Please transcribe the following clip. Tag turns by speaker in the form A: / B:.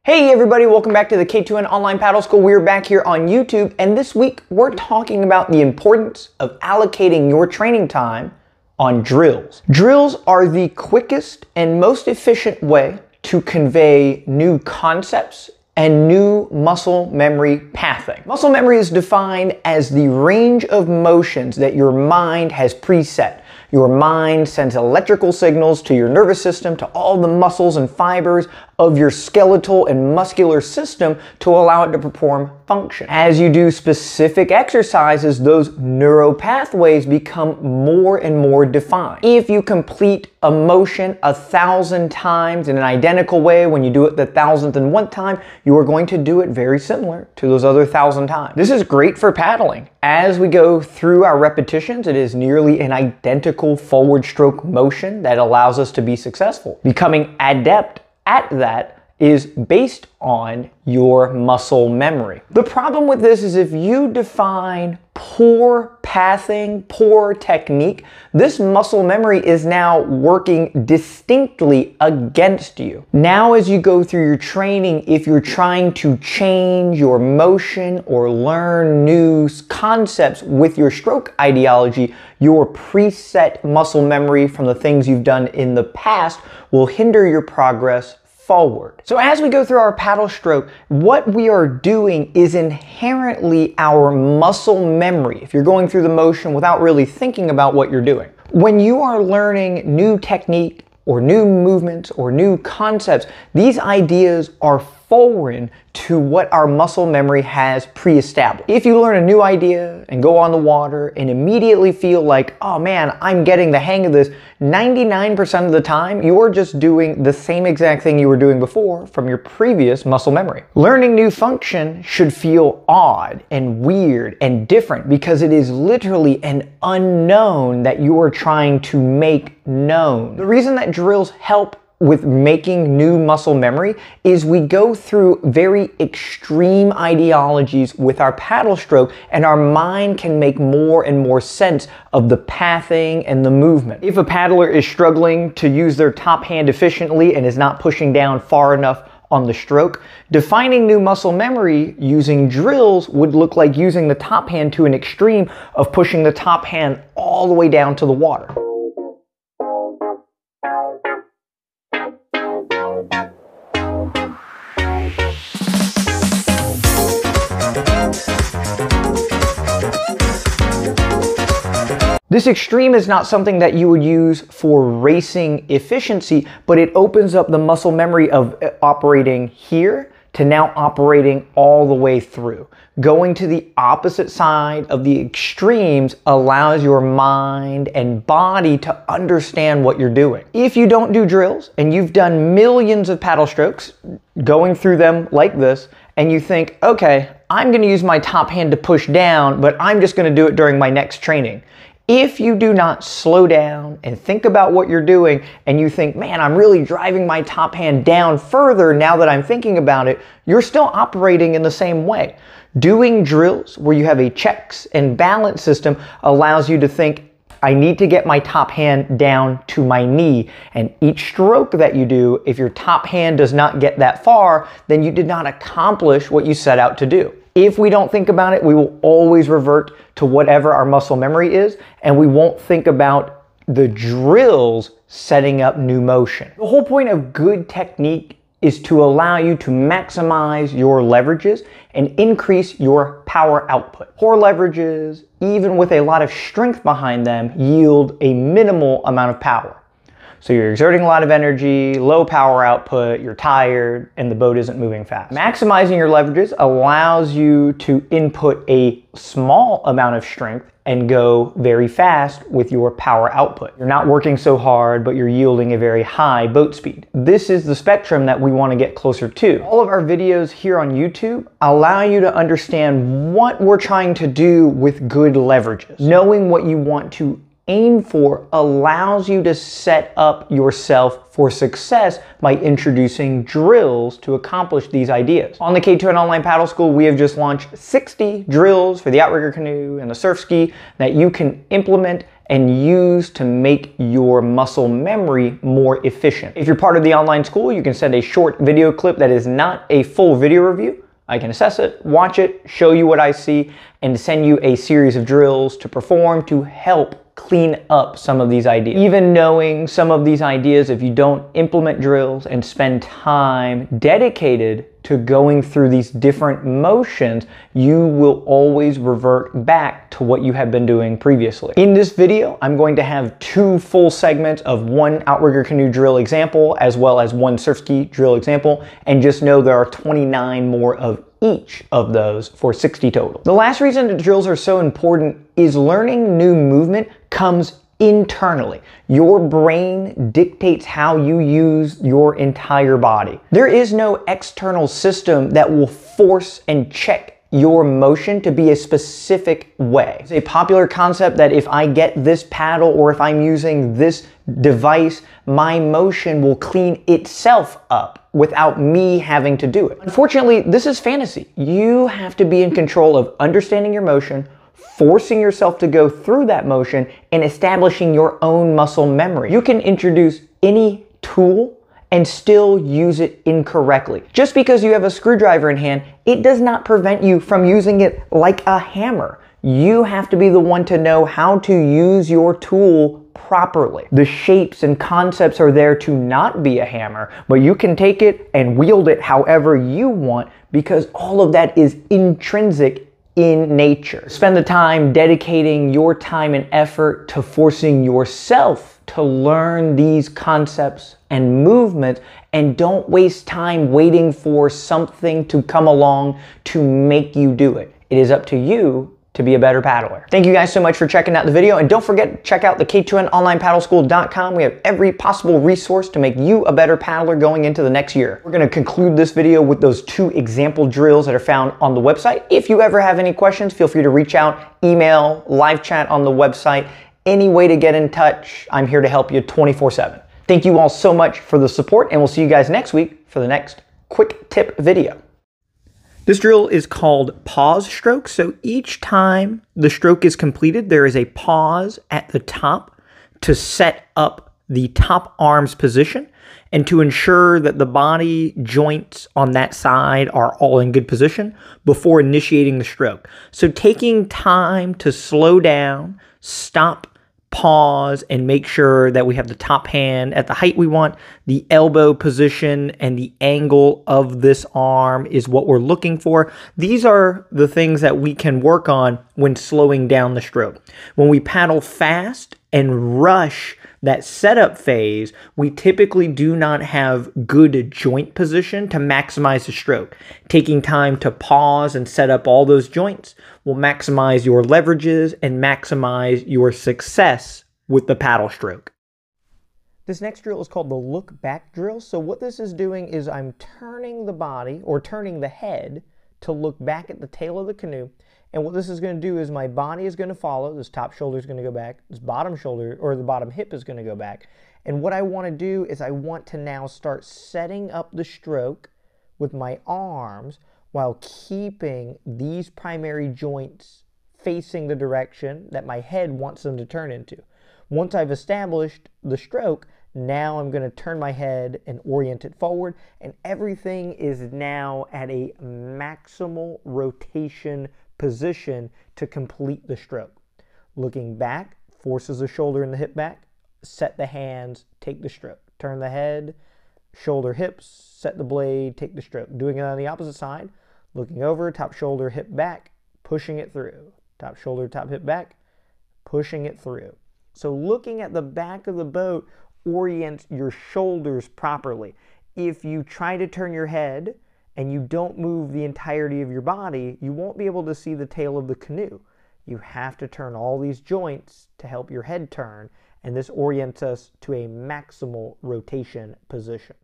A: Hey everybody, welcome back to the K2N Online Paddle School. We're back here on YouTube, and this week we're talking about the importance of allocating your training time on drills. Drills are the quickest and most efficient way to convey new concepts and new muscle memory pathing. Muscle memory is defined as the range of motions that your mind has preset. Your mind sends electrical signals to your nervous system, to all the muscles and fibers of your skeletal and muscular system to allow it to perform function. As you do specific exercises, those neural pathways become more and more defined. If you complete a motion 1,000 times in an identical way, when you do it the 1,001st time, you are going to do it very similar to those other 1,000 times. This is great for paddling. As we go through our repetitions, it is nearly an identical forward stroke motion that allows us to be successful. Becoming adept at that is based on your muscle memory. The problem with this is if you define poor pathing, poor technique, this muscle memory is now working distinctly against you. Now as you go through your training, if you're trying to change your motion or learn new concepts with your stroke ideology, your preset muscle memory from the things you've done in the past will hinder your progress forward. So as we go through our paddle stroke, what we are doing is inherently our muscle memory, if you're going through the motion without really thinking about what you're doing. When you are learning new technique or new movements or new concepts, these ideas are foreign to what our muscle memory has pre-established. If you learn a new idea and go on the water and immediately feel like, oh man, I'm getting the hang of this, 99% of the time, you're just doing the same exact thing you were doing before from your previous muscle memory. Learning new function should feel odd and weird and different because it is literally an unknown that you are trying to make known. The reason that drills help with making new muscle memory is we go through very extreme ideologies with our paddle stroke, and our mind can make more and more sense of the pathing and the movement. If a paddler is struggling to use their top hand efficiently and is not pushing down far enough on the stroke, defining new muscle memory using drills would look like using the top hand to an extreme of pushing the top hand all the way down to the water. This extreme is not something that you would use for racing efficiency, but it opens up the muscle memory of operating here to now operating all the way through. Going to the opposite side of the extremes allows your mind and body to understand what you're doing. If you don't do drills and you've done millions of paddle strokes, going through them like this, and you think, okay, I'm gonna use my top hand to push down, but I'm just gonna do it during my next training. If you do not slow down and think about what you're doing and you think, man, I'm really driving my top hand down further now that I'm thinking about it, you're still operating in the same way. Doing drills where you have a checks and balance system allows you to think, I need to get my top hand down to my knee. And each stroke that you do, if your top hand does not get that far, then you did not accomplish what you set out to do. If we don't think about it, we will always revert to whatever our muscle memory is, and we won't think about the drills setting up new motion. The whole point of good technique is to allow you to maximize your leverages and increase your power output. Poor leverages, even with a lot of strength behind them, yield a minimal amount of power. So you're exerting a lot of energy, low power output, you're tired, and the boat isn't moving fast. Maximizing your leverages allows you to input a small amount of strength and go very fast with your power output. You're not working so hard, but you're yielding a very high boat speed. This is the spectrum that we want to get closer to. All of our videos here on YouTube allow you to understand what we're trying to do with good leverages. Knowing what you want to aim for allows you to set up yourself for success by introducing drills to accomplish these ideas. On the K2N Online Paddle School, we have just launched 60 drills for the outrigger canoe and the surf ski that you can implement and use to make your muscle memory more efficient. If you're part of the online school, you can send a short video clip that is not a full video review. I can assess it, watch it, show you what I see, and send you a series of drills to perform to help clean up some of these ideas. Even knowing some of these ideas, if you don't implement drills and spend time dedicated to going through these different motions, you will always revert back to what you have been doing previously. In this video, I'm going to have 2 full segments of one outrigger canoe drill example as well as one surf ski drill example, and just know there are 29 more of each of those for 60 total. The last reason that drills are so important is learning new movement comes internally. Your brain dictates how you use your entire body. There is no external system that will force and check your motion to be a specific way. It's a popular concept that if I get this paddle or if I'm using this device, my motion will clean itself up without me having to do it. Unfortunately, this is fantasy. You have to be in control of understanding your motion, forcing yourself to go through that motion, and establishing your own muscle memory. You can introduce any tool and still use it incorrectly. Just because you have a screwdriver in hand, it does not prevent you from using it like a hammer. You have to be the one to know how to use your tool properly. The shapes and concepts are there to not be a hammer, but you can take it and wield it however you want because all of that is intrinsic in nature. Spend the time dedicating your time and effort to forcing yourself to learn these concepts and movements, and don't waste time waiting for something to come along to make you do it. It is up to you to be a better paddler. Thank you guys so much for checking out the video, and don't forget to check out the K2NOnlinePaddleSchool.com. We have every possible resource to make you a better paddler going into the next year. We're gonna conclude this video with those 2 example drills that are found on the website. If you ever have any questions, feel free to reach out, email, live chat on the website, any way to get in touch. I'm here to help you 24/7. Thank you all so much for the support, and we'll see you guys next week for the next quick tip video. This drill is called pause stroke. So each time the stroke is completed, there is a pause at the top to set up the top arm's position and to ensure that the body joints on that side are all in good position before initiating the stroke. So taking time to slow down, stop, pause, and make sure that we have the top hand at the height we want, the elbow position, and the angle of this arm is what we're looking for. These are the things that we can work on when slowing down the stroke. When we paddle fast and rush that setup phase, we typically do not have good joint position to maximize the stroke. Taking time to pause and set up all those joints will maximize your leverages and maximize your success with the paddle stroke. This next drill is called the look back drill. So what this is doing is I'm turning the body or turning the head to look back at the tail of the canoe. And what this is going to do is my body is going to follow. This top shoulder is going to go back. This bottom shoulder or the bottom hip is going to go back. And what I want to do is I want to now start setting up the stroke with my arms while keeping these primary joints facing the direction that my head wants them to turn into. Once I've established the stroke, now I'm going to turn my head and orient it forward, and everything is now at a maximal rotation position to complete the stroke. Looking back, forces the shoulder and the hip back, set the hands, take the stroke. Turn the head, shoulder, hips, set the blade, take the stroke. Doing it on the opposite side, looking over, top shoulder, hip back, pushing it through. Top shoulder, top hip back, pushing it through. So looking at the back of the boat orients your shoulders properly. If you try to turn your head and you don't move the entirety of your body, you won't be able to see the tail of the canoe. You have to turn all these joints to help your head turn, and this orients us to a maximal rotation position.